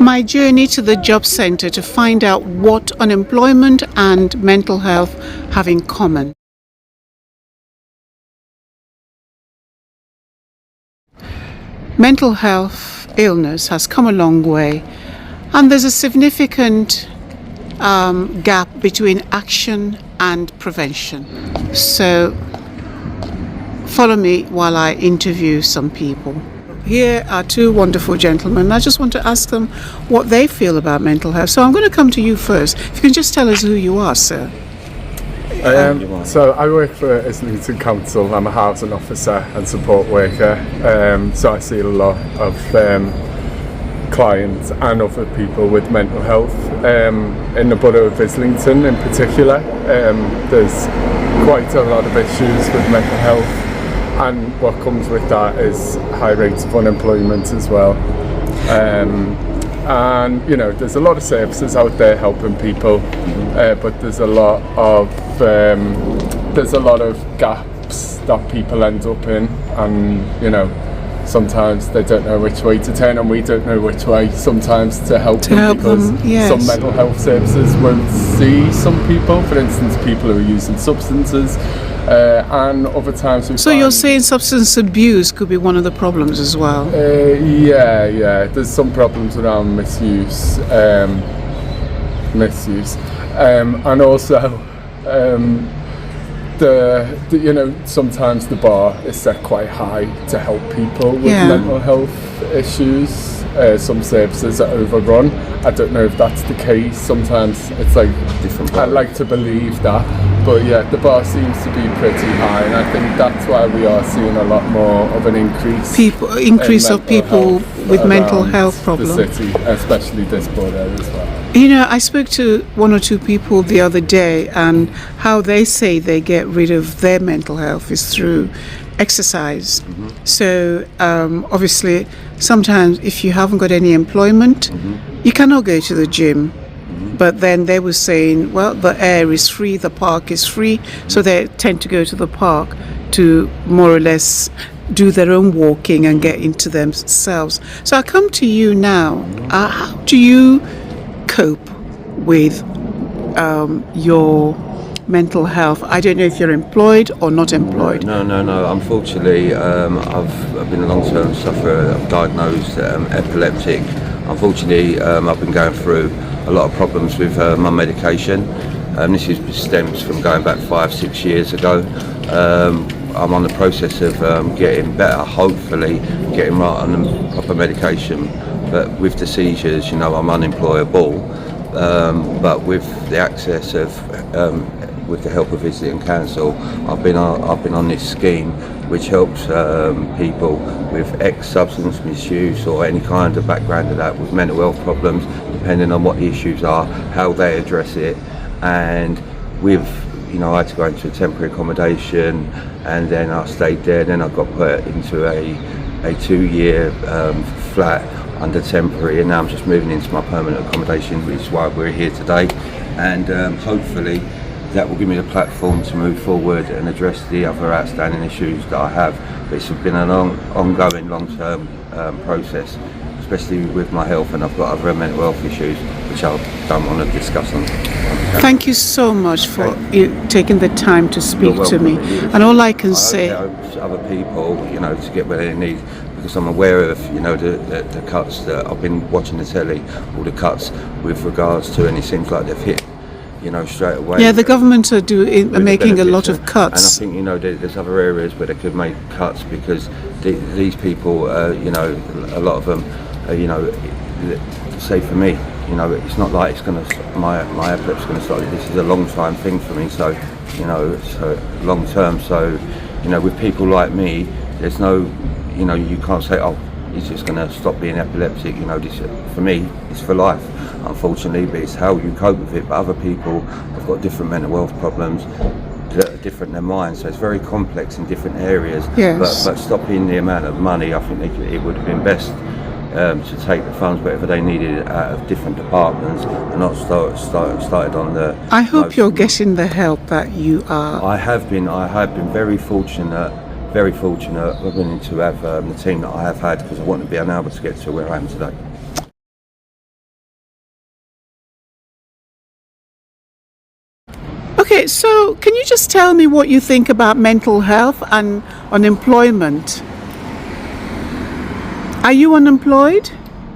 my journey to the job center to find out what unemployment and mental health have in common. Mental health illness has come a long way, and there's a significant gap between action and prevention. So follow me while I interview some people. Here are two wonderful gentlemen. I just want to ask them what they feel about mental health. So I'm going to come to you first. If you can just tell us who you are, sir. So I work for Islington Council. I'm a housing officer and support worker. So I see a lot of clients and other people with mental health. In the borough of Islington in particular, there's quite a lot of issues with mental health, and what comes with that is high rates of unemployment as well. And you know, there's a lot of services out there helping people, but there's a lot of gaps that people end up in, and you know, sometimes they don't know which way to turn, and we don't know which way sometimes to help them, because yes. Some mental health services won't see some people, for instance people who are using substances, and other times we So you're saying substance abuse could be one of the problems as well? Yeah, there's some problems around misuse, and also you know, sometimes the bar is set quite high to help people with mental health issues. Some services are overrun. I don't know if that's the case. Sometimes it's like different. I like to believe that, but yeah, the bar seems to be pretty high, and I think that's why we are seeing a lot more of an increase of people with mental health problems. The city, especially this border as well. You know, I spoke to one or two people the other day, and how they say they get rid of their mental health is through exercise. So obviously sometimes if you haven't got any employment, you cannot go to the gym. But then they were saying, well, the air is free, the park is free, so they tend to go to the park to more or less do their own walking and get into themselves. So I come to you now. How do you cope with your mental health? I don't know if you're employed or not employed. No. Unfortunately, I've been a long-term sufferer. I'm diagnosed epileptic. Unfortunately, I've been going through a lot of problems with my medication. This stems from going back 5-6 years ago. I'm on the process of getting better, hopefully getting right on the proper medication. But with the seizures, you know, I'm unemployable. But with the access of with the help of Islington Council, I've been on this scheme which helps people with ex-substance misuse or any kind of background of that with mental health problems, depending on what the issues are, how they address it. And with, you know, I had to go into a temporary accommodation, and then I stayed there. Then I got put into a 2-year flat under temporary, and now I'm just moving into my permanent accommodation, which is why we're here today. And hopefully that will give me the platform to move forward and address the other outstanding issues that I have. But it's been an ongoing, long-term process, especially with my health, and I've got other mental health issues which I don't want to discuss on. Thank you so much for taking the time to speak to me. And all I can say, other people, you know, to get where they need, because I'm aware of, you know, the cuts that I've been watching the telly, all the cuts with regards to, and it seems like they've hit, you know, straight away. Yeah, the government are making a lot of cuts. And I think, you know, there's other areas where they could make cuts, because these people, you know, a lot of them, you know, say for me, you know, it's not like it's going to, my epilepsy's going to start. This is a long time thing for me, so, you know, so long term. So, you know, with people like me, there's no, you know, you can't say, oh, he's just going to stop being epileptic. You know, this, for me, it's for life, unfortunately, but it's how you cope with it. But other people have got different mental health problems that are different than mine, so it's very complex in different areas. Yes. But stopping the amount of money, I think it would have been best to take the funds wherever they needed out of different departments, and not started on the. I hope you're getting the help that you are. I have been very fortunate. Very fortunate. I've been to have the team that I have had, because I want to be unable to get to where I am today. Okay, so can you just tell me what you think about mental health and unemployment? Are you unemployed?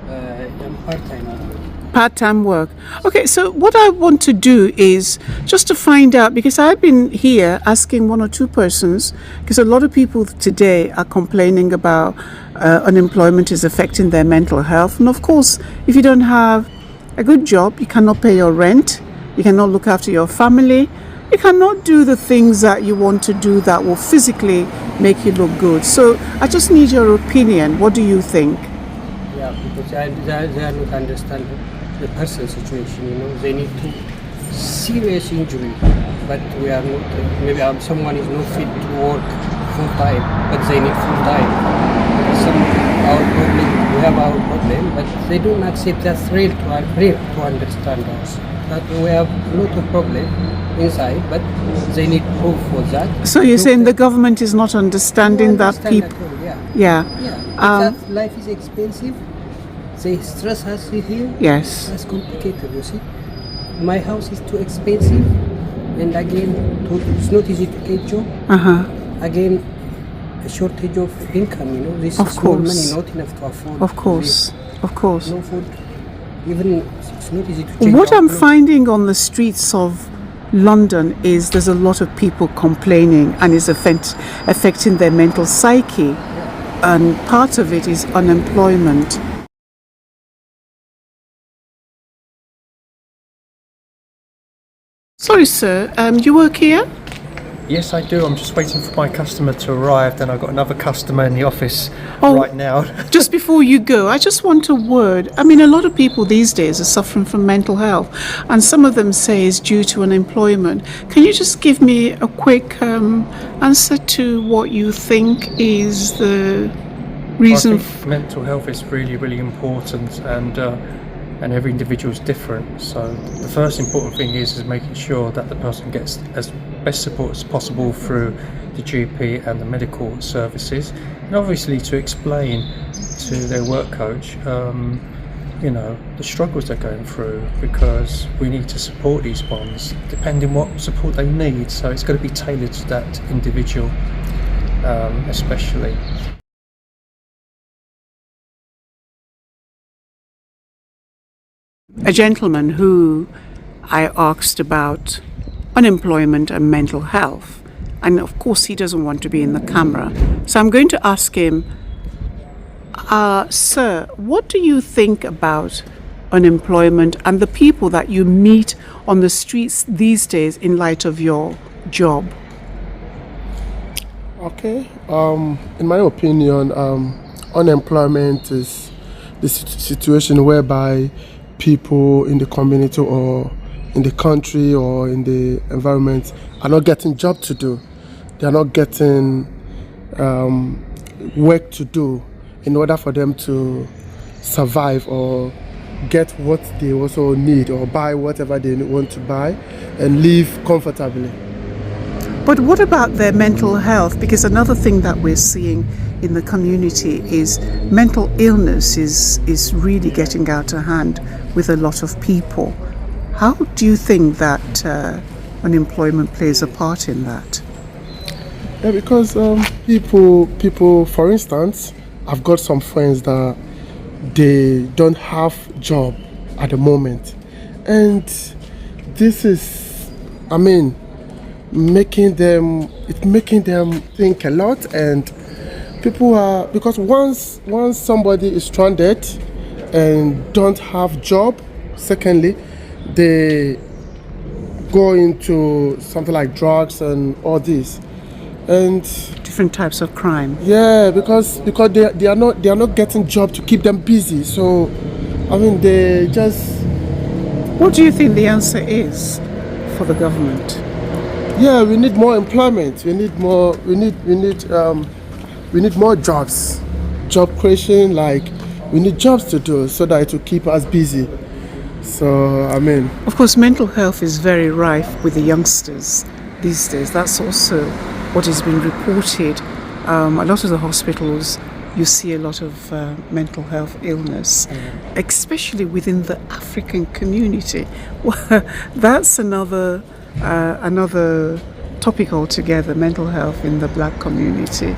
I'm part-time. Part-time work. Okay, so what I want to do is just to find out, because I've been here asking one or two persons, because a lot of people today are complaining about unemployment is affecting their mental health. And of course, if you don't have a good job, you cannot pay your rent, you cannot look after your family, you cannot do the things that you want to do that will physically make you look good. So I just need your opinion. What do you think? Yeah, because they are not understand the person's situation. You know, they need to serious injury, but we are not. Maybe someone is not fit to work full time, but they need full time. Our problem, we have our problem, but they don't accept that real to understand us. That we have a lot of problem inside, but they need proof for that. So you're saying the government is not understanding that people? Yeah. Yeah. Yeah. That life is expensive. They stress us here. Yes. That's complicated, you see. My house is too expensive, and again, it's not easy to get job. Again, a shortage of income. You know, this Of is small money, course. not enough to afford. Of course. Of course. No food. Even it's not easy to change. What our I'm clothes. finding on the streets of London is there's a lot of people complaining and is affecting their mental psyche, and part of it is unemployment. Sorry, sir, you work here? Yes, I do. I'm just waiting for my customer to arrive. Then I've got another customer in the office Oh. right now. Just before you go, I just want a word. I mean, a lot of people these days are suffering from mental health, and some of them say it's due to unemployment. Can you just give me a quick answer to what you think is the reason? I think mental health is really, really important, and every individual is different. So the first important thing is making sure that the person gets as best support as possible through the GP and the medical services, and obviously to explain to their work coach, you know, the struggles they're going through, because we need to support these ones depending what support they need. So it's got to be tailored to that individual, especially. A gentleman who I asked about unemployment and mental health, and of course he doesn't want to be in the camera, so I'm going to ask him, sir, what do you think about unemployment and the people that you meet on the streets these days in light of your job? Okay. In my opinion, unemployment is the situation whereby people in the community or in the country or in the environment are not getting job to do. They are not getting work to do in order for them to survive or get what they also need or buy whatever they want to buy and live comfortably. But what about their mental health? Because another thing that we're seeing in the community is mental illness is really getting out of hand with a lot of people. How do you think that unemployment plays a part in that? Yeah, because people, for instance, I've got some friends that they don't have job at the moment, and this is, I mean, making them think a lot. And people are, because once somebody is stranded and don't have job, secondly they go into something like drugs and all this, and Different types of crime. yeah, because they are not getting job to keep them busy. So I mean, they just, What do you think the answer is for the government? yeah, we need more employment. We need more jobs, job creation. Like, we need jobs to do so that it will keep us busy. So I mean, Of course, mental health is very rife with the youngsters these days. That's also what has been reported. A lot of the hospitals, you see a lot of mental health illness, especially within the African community. Well, that's another another topic altogether, mental health in the black community.